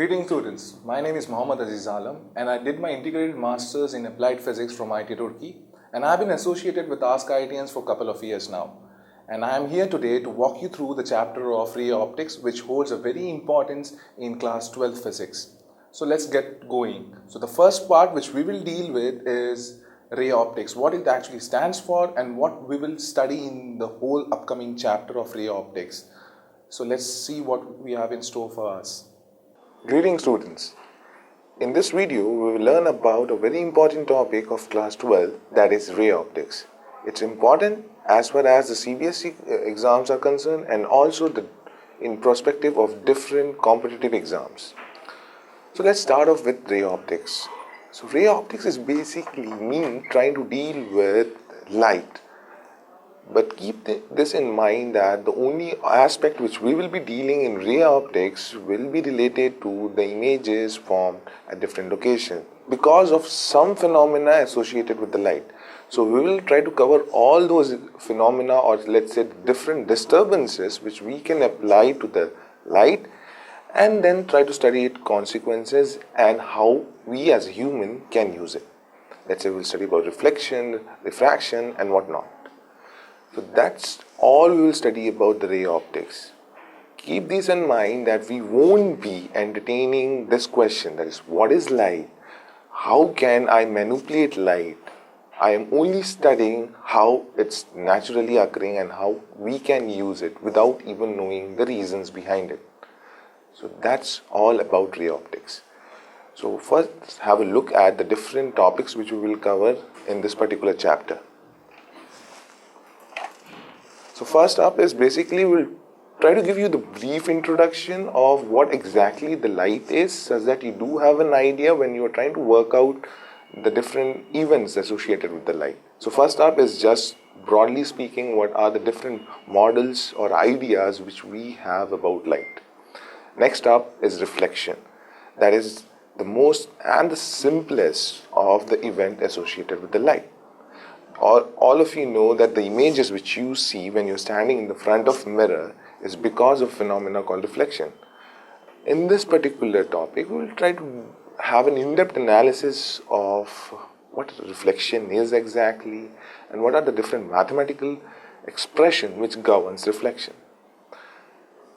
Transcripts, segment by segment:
Greetings students, my name is Mohammed Aziz and I did my integrated masters in applied physics from IIT Turkey, and I have been associated with askIITians for a couple of years now. And I am here today to walk you through the chapter of ray optics, which holds a very importance in class 12 physics. So let's get going. So the first part which we will deal with is ray optics, what it actually stands for and what we will study in the whole upcoming chapter of ray optics. So let's see what we have in store for us. Greetings students. In this video, we will learn about a very important topic of class 12, that is ray optics. It's important as far as the CBSE exams are concerned and also in perspective of different competitive exams. So let's start off with ray optics. So ray optics is basically me trying to deal with light. But keep this in mind that the only aspect which we will be dealing in ray optics will be related to the images formed at different locations because of some phenomena associated with the light. So we will try to cover all those phenomena, or let's say different disturbances which we can apply to the light, and then try to study its consequences and how we as a human can use it. Let's say we'll study about reflection, refraction and whatnot. So that's all we will study about the ray optics. Keep this in mind that we won't be entertaining this question, that is, what is light? How can I manipulate light? I am only studying how it's naturally occurring and how we can use it without even knowing the reasons behind it. So that's all about ray optics. So first have a look at the different topics which we will cover in this particular chapter. So first up is basically we'll try to give you the brief introduction of what exactly the light is, such that you do have an idea when you are trying to work out the different events associated with the light. So first up is just broadly speaking what are the different models or ideas which we have about light. Next up is reflection. That is the most and the simplest of the event associated with the light. All of you know that the images which you see when you're standing in the front of a mirror is because of phenomena called reflection. In this particular topic, we will try to have an in-depth analysis of what reflection is exactly and what are the different mathematical expressions which governs reflection.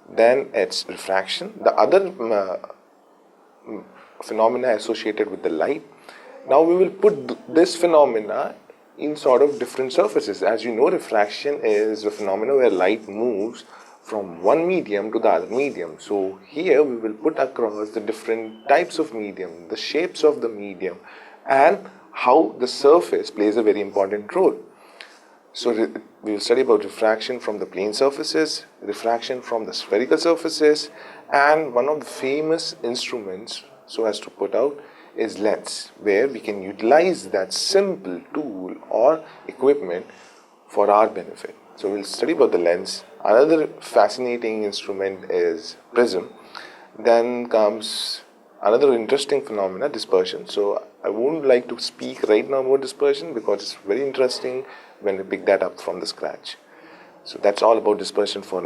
Then it's refraction, the other phenomena associated with the light. Now we will put this phenomena in sort of different surfaces. As you know, refraction is a phenomenon where light moves from one medium to the other medium. So here we will put across the different types of medium, the shapes of the medium, and how the surface plays a very important role. So we will study about refraction from the plane surfaces, refraction from the spherical surfaces, and one of the famous instruments, so as to put out, is lens, where we can utilize that simple tool or equipment for our benefit. So we'll study about the lens. Another fascinating instrument is prism. Then comes another interesting phenomena, dispersion. So I won't like to speak right now about dispersion because it's very interesting when we pick that up from the scratch. So that's all about dispersion for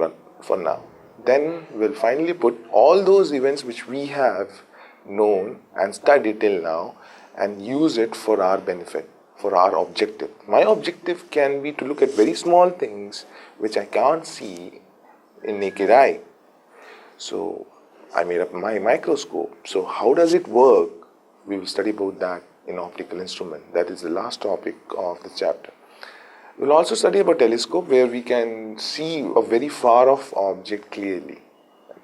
now. Then we'll finally put all those events which we have known and studied till now and use it for our benefit, for our objective. My objective can be to look at very small things which I can't see in naked eye. So I made up my microscope. So how does it work? We will study about that in optical instrument. That is the last topic of the chapter. We'll also study about telescope, where we can see a very far off object clearly.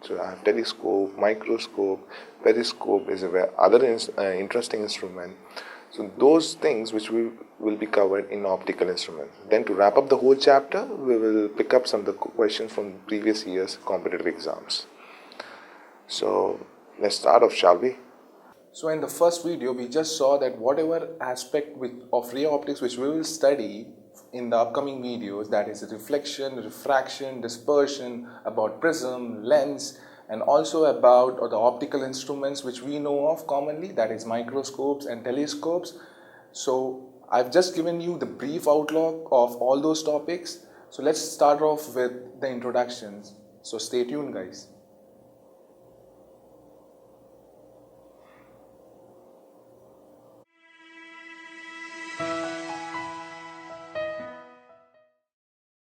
So I have telescope, microscope, periscope is other interesting instrument. So those things which we will be covered in optical instruments. Then to wrap up the whole chapter, we will pick up some of the questions from previous year's competitive exams. So let's start off, shall we? So in the first video, we just saw that whatever aspect of ray optics which we will study in the upcoming videos, that is reflection, refraction, dispersion, about prism, lens, and also about the optical instruments which we know of commonly, that is microscopes and telescopes. So I've just given you the brief outlook of all those topics. So let's start off with the introductions. So stay tuned, guys.